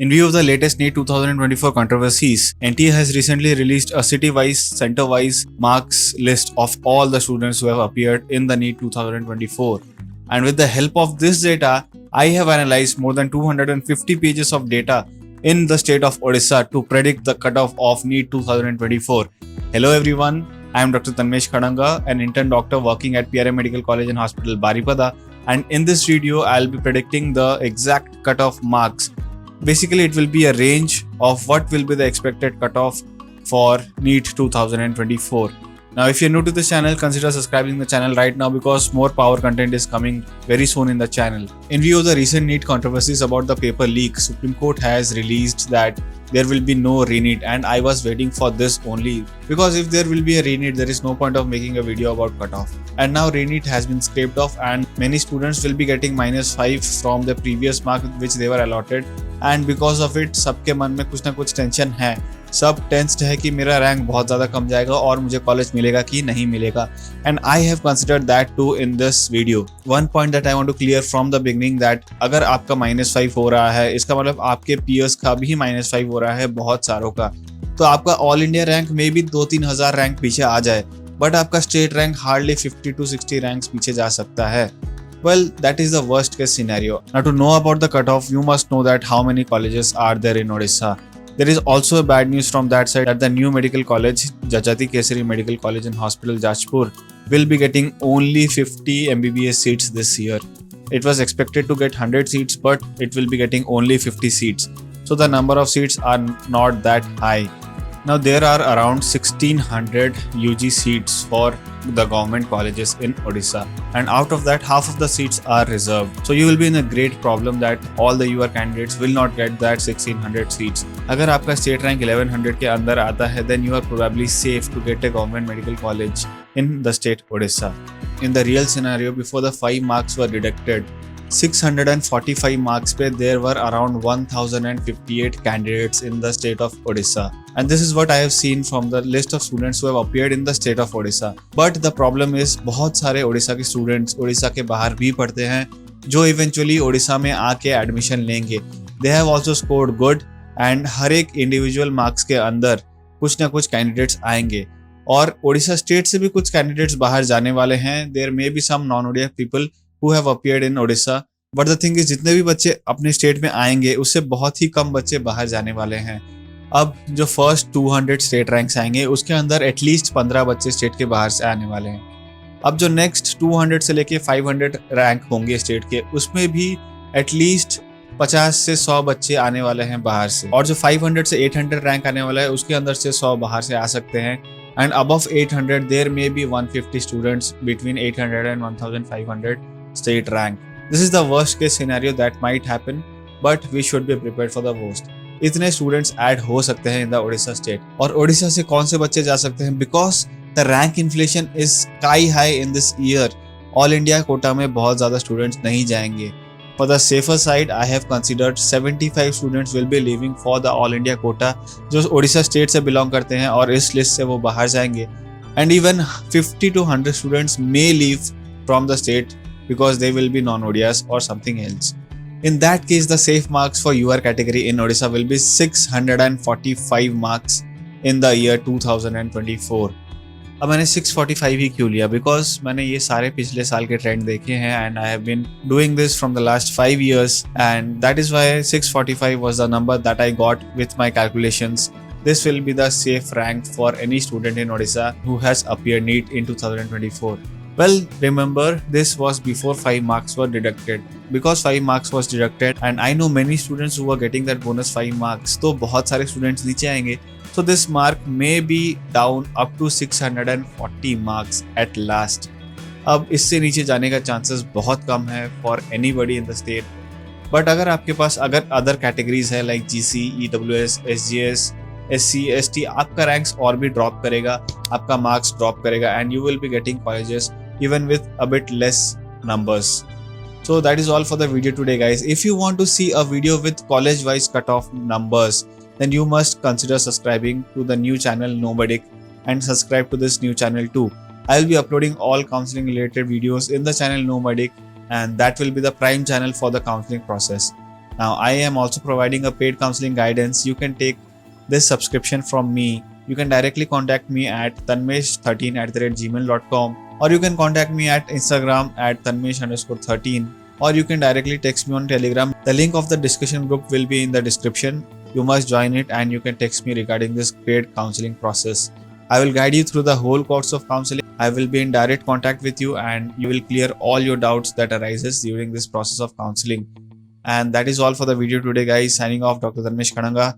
In view of the latest NEET 2024 controversies, NTA has recently released a city-wise, center-wise marks list of all the students who have appeared in the NEET 2024. And with the help of this data, I have analyzed more than 250 pages of data in the state of Odisha to predict the cutoff of NEET 2024. Hello everyone, I am Dr. Tanmesh Khadanga, an intern doctor working at PRM Medical College and Hospital Baripada, and in this video I'll be predicting the exact cutoff marks. Basically, it will be a range of what will be the expected cutoff for NEET 2024. Now, if you're new to this channel, consider subscribing the channel right now because more power content is coming very soon in the channel. In view of the recent NEET controversies about the paper leak, Supreme Court has released that there will be no re-NEET, and I was waiting for this only because if there will be a re-NEET, there is no point of making a video about cutoff. And now re-NEET has been scraped off and many students will be getting -5 from the previous mark which they were allotted, and because of it सबके मन में कुछ ना कुछ tension है. सब tensed है कि मेरा रैंक बहुत ज़्यादा कम जाएगा और मुझे कॉलेज मिलेगा कि नहीं मिलेगा. And I have considered that too in this video. One point that I want to clear from the beginning that अगर आपका -5 हो रहा है, इसका मतलब आपके पीयर्स का भी -5 हो रहा है, बहुत सारों का. तो आपका ऑल इंडिया रैंक में भी 2-3 हज़ार रैंक पीछे आ जाए, बट आपका state rank hardly 50 to 60 ranks पीछे जा सकता है. Well, that is the worst case scenario. Now, to know about the cutoff, you must know that how many colleges are there in Odisha. There is also bad news from that side that the new medical college, Jajati Kesari Medical College and Hospital Jajpur, will be getting only 50 MBBS seats this year. It was expected to get 100 seats, but it will be getting only 50 seats. So the number of seats are not that high. Now there are around 1600 UG seats for the government colleges in Odisha, and out of that half of the seats are reserved. So you will be in a great problem that all the UR candidates will not get that 1600 seats. अगर आपका state rank 1100 के अंदर आता है, then you are probably safe to get a government medical college in the state Odisha. In the real scenario, before the 5 marks were deducted, 645 marks पे there were around 1058 candidates in the state of Odisha, and this is what I have seen from the list of students who have appeared in the state of Odisha. But the problem is बहुत सारे ओडिशा के students Odisha के बाहर भी पढ़ते हैं जो eventually Odisha में आके admission लेंगे. They have also scored good, and हर एक individual marks के अंदर कुछ ना कुछ candidates आएंगे, और ओडिशा स्टेट से भी कुछ कैंडिडेट्स बाहर जाने वाले हैं. There may be some non Odia people who have appeared in Odisha, but the thing is जितने भी बच्चे अपने स्टेट में आएंगे उससे बहुत ही कम बच्चे बाहर जाने वाले हैं. अब जो फर्स्ट 200 स्टेट रैंक्स आएंगे उसके अंदर एटलीस्ट 15 बच्चे स्टेट के बाहर से आने वाले हैं. अब जो नेक्स्ट 200 से लेके 500 रैंक होंगे स्टेट के, उसमें भी एटलीस्ट 50 से 100 बच्चे आने वाले हैं बाहर से, और जो 500 से 800 रैंक आने वाला है उसके अंदर से 100 बाहर से आ सकते हैं. And above 800 there may be 150 students between 800 and 1500 state rank. This is the worst case scenario that might happen, but we should be prepared for the worst. इतने students add हो सकते हैं in the Odisha state. और ओडिशा से कौन से बच्चे जा सकते हैं? Because the rank inflation is sky high in this year. All India Kota में बहुत ज़्यादा students नहीं जाएंगे. For the safer side, I have considered 75 students will be leaving for the All India quota, जो ओडिशा स्टेट से बिलोंग करते हैं और इस लिस्ट से वो बाहर जाएंगे. And even 50 to 100 students may leave from the state because they will be non-ODIAs or something else. In that case, the safe marks for UR category in Odisha will be 645 marks in the year 2024. अब मैंने 645 ही क्यों लिया? Because मैंने ये सारे पिछले साल के ट्रेंड देखे हैं, and I have been doing this from the last 5 years, and that is why 645 was the number that I got with my calculations. This will be the safe rank for any student in Odisha who has appeared NEET in 2024. Well, remember, this was before 5 marks were deducted. Because 5 marks was deducted, and I know many students who are getting that bonus 5 marks, तो बहुत सारे students नीचे आएंगे. So this mark may be down up to 640 marks at last. अब इससे नीचे जाने का chances बहुत कम है for anybody in the state. But अगर आपके पास अगर other categories है like GC, EWS, SGS, SC, ST, आपका रैंक्स और भी ड्रॉप करेगा, आपका मार्क्स ड्रॉप करेगा, and you will be getting colleges even with a bit less numbers. So that is all for the video today, guys. If you want to see a video with college wise cutoff numbers, then you must consider subscribing to the new channel Nomadic, and subscribe to this new channel too. I'll be uploading all counseling related videos in the channel Nomadic, and that will be the prime channel for the counseling process. Now, I am also providing a paid counseling guidance. You can take this subscription from me. You can directly contact me at tanmesh13@gmail.com, or you can contact me at Instagram at tanmesh_13, or you can directly text me on Telegram. The link of the discussion group will be in the description. You must join it and you can text me regarding this paid counseling process. I will guide you through the whole course of counseling. I will be in direct contact with you and you will clear all your doubts that arises during this process of counseling. And that is all for the video today, guys. Signing off, Dr. Dharmesh Khananga.